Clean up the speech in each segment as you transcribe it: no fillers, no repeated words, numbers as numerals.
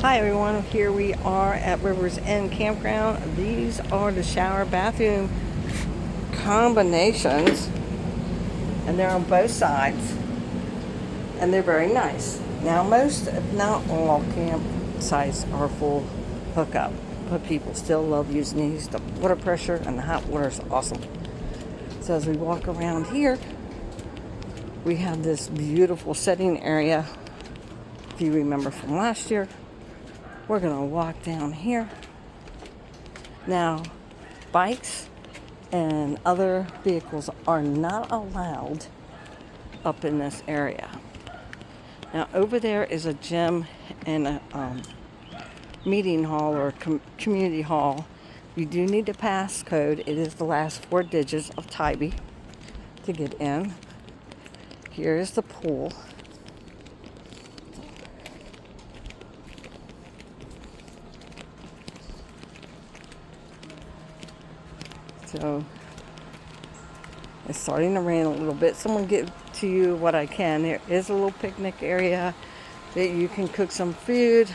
Hi everyone, here we are at River's End Campground. These are the shower bathroom combinations, and they're on both sides, and they're very nice. Now most, if not all, campsites are full hookup, but people still love using these. The water pressure and the hot water is awesome. So as we walk around here, we have this beautiful setting area. If you remember from last year, we're gonna walk down here. Now, bikes and other vehicles are not allowed up in this area. Now, over there is a gym and a meeting hall or community hall. You do need a passcode. It is the last 4 digits of Tybee to get in. Here is the pool. So it's starting to rain a little bit. Someone get to you what I can. There is a little picnic area that you can cook some food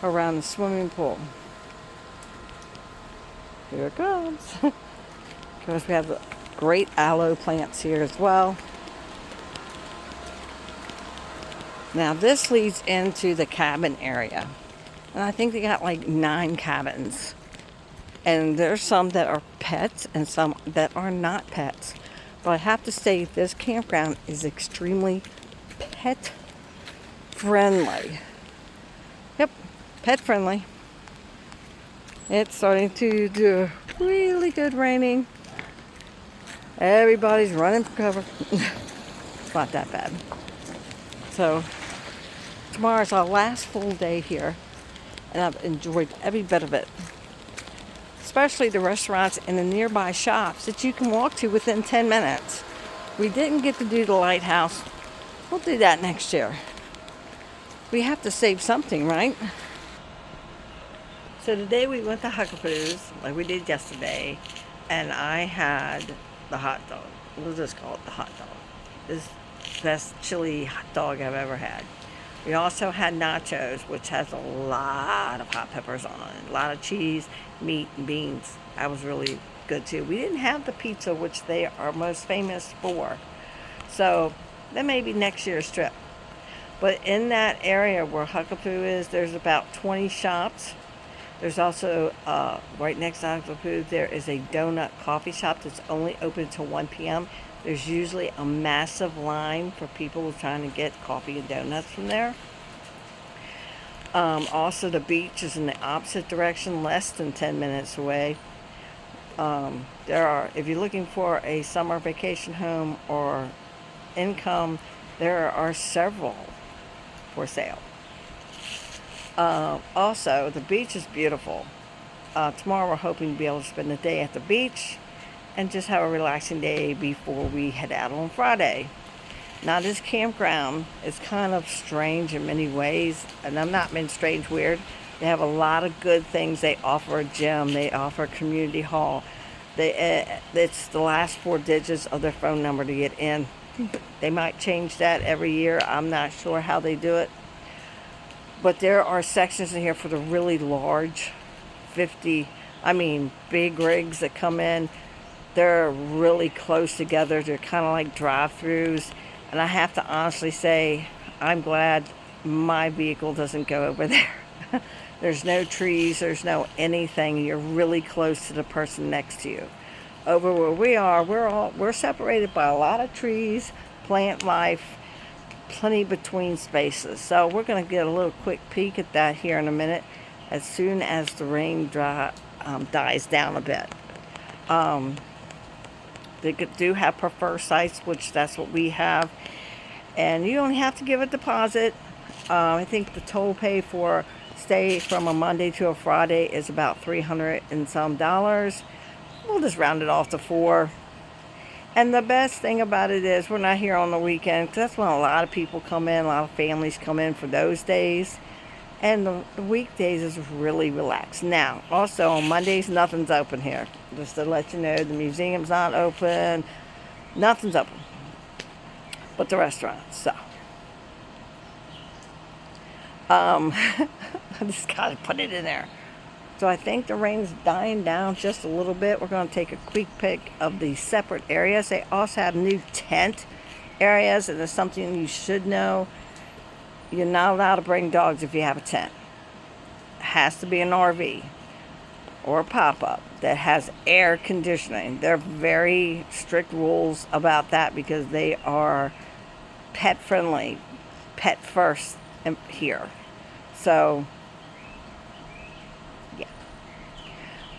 around the swimming pool. Here it comes. Of course, we have the great aloe plants here as well. Now this leads into the cabin area. And I think they got like 9 cabins. And there's some that are pets and some that are not pets. But I have to say, this campground is extremely pet friendly. Yep, pet friendly. It's starting to do really good raining. Everybody's running for cover. It's not that bad. So tomorrow's our last full day here, and I've enjoyed every bit of it. Especially the restaurants and the nearby shops that you can walk to within 10 minutes. We didn't get to do the lighthouse. We'll do that next year. We have to save something, right? So today we went to Huckapoo's, like we did yesterday, and I had the hot dog. We'll just call it the hot dog. This is the best chili hot dog I've ever had. We also had nachos, which has a lot of hot peppers on it, a lot of cheese, meat, and beans. That was really good too. We didn't have the pizza, which they are most famous for. So that may be next year's trip. But in that area where Huckapoo is, there's about 20 shops. There's also, right next to Huckapoo, there is a donut coffee shop that's only open until 1 p.m. There's usually a massive line for people trying to get coffee and donuts from there. Also, the beach is in the opposite direction, less than 10 minutes away. If you're looking for a summer vacation home or income, there are several for sale. Also, the beach is beautiful. Tomorrow we're hoping to be able to spend the day at the beach and just have a relaxing day before we head out on Friday. Now this campground is kind of strange in many ways, and I'm not being strange weird. They have a lot of good things. They offer a gym, they offer a community hall. It's the last 4 digits of their phone number to get in. They might change that every year. I'm not sure how they do it. But there are sections in here for the really large big rigs that come in. They're really close together. They're kind of like drive-throughs. And I have to honestly say, I'm glad my vehicle doesn't go over there. There's no trees, there's no anything. You're really close to the person next to you. Over where we are, we're separated by a lot of trees, plant life, plenty between spaces. So we're going to get a little quick peek at that here in a minute, as soon as the rain dies down a bit. They do have preferred sites, which that's what we have. And you only have to give a deposit. I think the total pay for stay from a Monday to a Friday is about $300 and some dollars. We'll just round it off to 4. And the best thing about it is we're not here on the weekend, because that's when a lot of people come in, a lot of families come in for those days. And the weekdays is really relaxed. Now, also on Mondays, nothing's open here. Just to let you know, the museum's not open. Nothing's open but the restaurants. So I just gotta put it in there. So I think the rain's dying down just a little bit. We're going to take a quick pic of the separate areas. They also have new tent areas, and there's something you should know. You're not allowed to bring dogs if you have a tent. It has to be an RV or a pop-up that has air conditioning. There are very strict rules about that because they are pet friendly, pet first here. So yeah.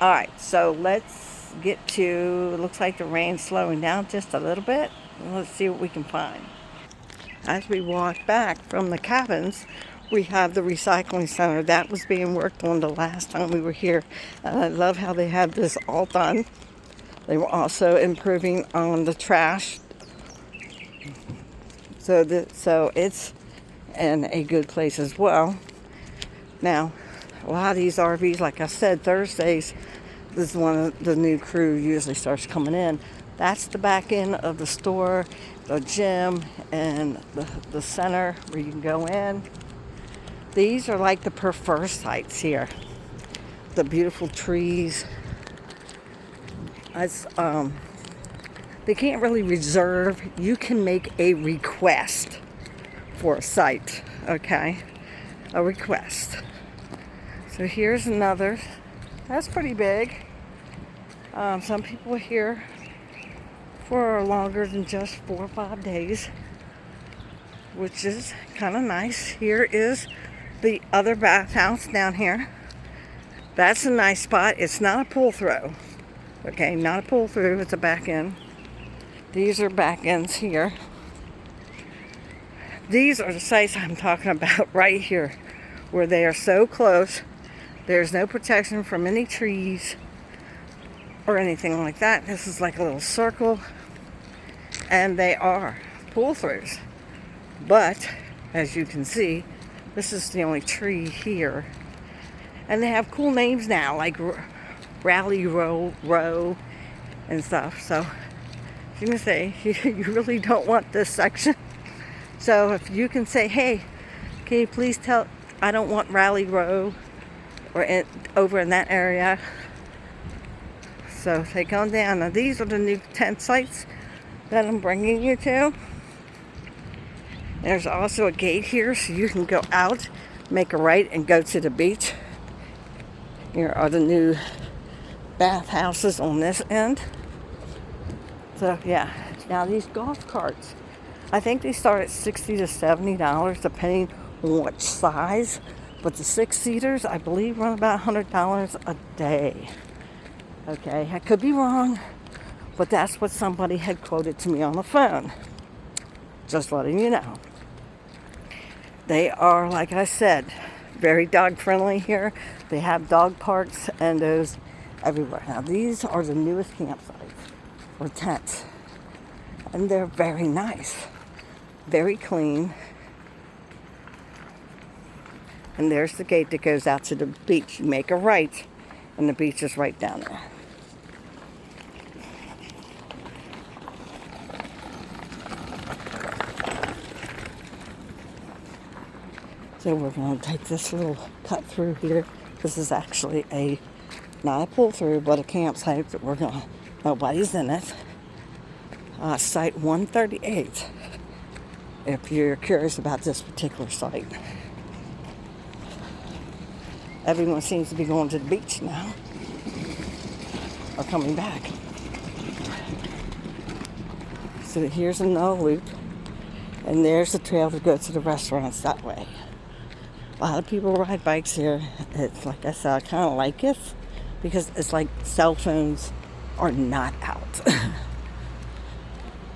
All right, so let's get to, it looks like the rain's slowing down just a little bit. Let's see what we can find. As we walk back from the cabins, we have the recycling center. That was being worked on the last time we were here. And I love how they had this all done. They were also improving on the trash. So it's in a good place as well. Now, a lot of these RVs, like I said, Thursdays, this is when the new crew usually starts coming in. That's the back end of the store, the gym, and the center where you can go in. These are like the preferred sites here. The beautiful trees. They can't really reserve. You can make a request for a site, okay? A request. So here's another. That's pretty big. Some people are here for longer than just 4 or 5 days, which is kind of nice. Here is the other bathhouse down here. That's a nice spot. It's not a pull through. Okay, not a pull through, it's a back end. These are back ends here. These are the sites I'm talking about right here, where they are so close. There's no protection from any trees or anything like that. This is like a little circle, and they are pull throughs. But as you can see, this is the only tree here. And they have cool names now, like Rally Row and stuff. So you can say you really don't want this section. So if you can say, hey, can you please tell, I don't want Rally Row or over in that area. So they come down. Now these are the new tent sites that I'm bringing you to. There's also a gate here so you can go out, make a right, and go to the beach. Here are the new bathhouses on this end. So yeah, now these golf carts, I think they start at $60 to $70 depending on which size. But the 6-seaters, I believe, run about $100 a day. Okay, I could be wrong, but that's what somebody had quoted to me on the phone. Just letting you know. They are, like I said, very dog friendly here. They have dog parks and those everywhere. Now these are the newest campsites or tents. And they're very nice. Very clean. And there's the gate that goes out to the beach. You make a right, and the beach is right down there. So we're going to take this little cut through here. This is actually not a pull through, but a campsite that nobody's in it. Site 138, if you're curious about this particular site. Everyone seems to be going to the beach now, or coming back. So here's another loop, and there's the trail to go to the restaurants that way. A lot of people ride bikes here. It's like I said, I kind of like it because it's like cell phones are not out.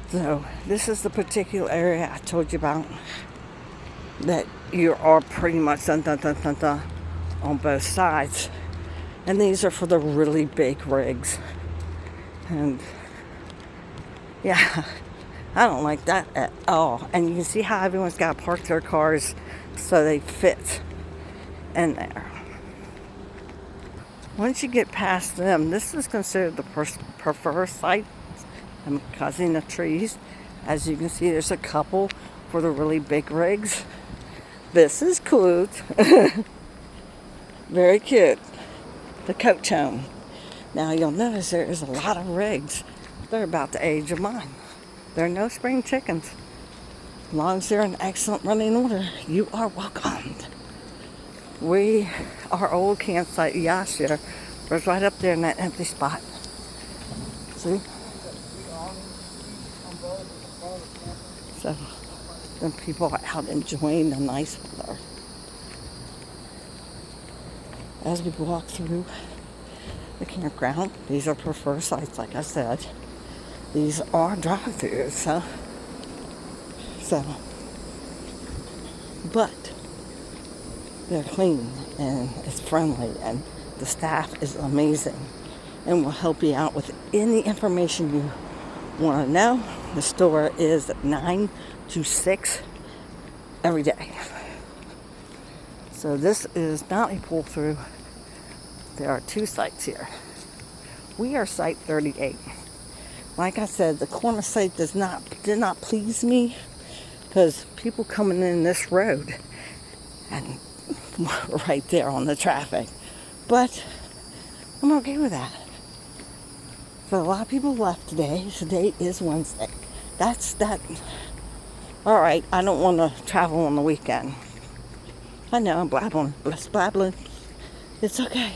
So this is the particular area I told you about that you are pretty much on both sides. And these are for the really big rigs. And yeah, I don't like that at all. And you can see how everyone's got to park their cars so they fit in there. Once you get past them, this is considered the preferred site. I'm cutting the trees. As you can see, there's a couple for the really big rigs. This is cute. Very cute. The coach home. Now you'll notice there is a lot of rigs. They're about the age of mine. They're no spring chickens. As long as they're in excellent running order, you are welcomed. Our old campsite, Yashir, was right up there in that empty spot. See? So, then people are out enjoying the nice weather. As we walk through the campground, these are preferred sites, like I said. These are drive-thrus, but they're clean and it's friendly and the staff is amazing and will help you out with any information you want to know. The store is 9 to 6 every day. So this is not a pull-through. There are 2 sites here. We are site 38. Like I said, the corner site did not please me because people coming in this road and right there on the traffic. But I'm okay with that. So a lot of people left today. Today is Wednesday. That's that. All right, I don't want to travel on the weekend. I know I'm blabbling. It's okay.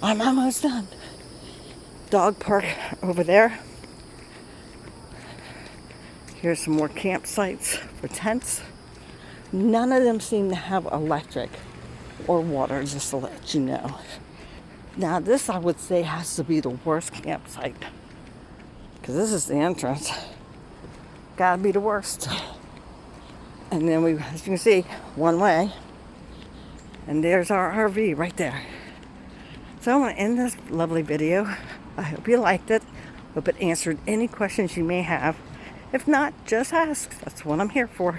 I'm almost done. Dog park over there. Here's some more campsites for tents. None of them seem to have electric or water, just to let you know. Now this, I would say, has to be the worst campsite, because this is the entrance. Gotta be the worst. And then we, as you can see, one way. And there's our RV right there. So I want to end this lovely video. I hope you liked it. Hope it answered any questions you may have. If not, just ask. That's what I'm here for.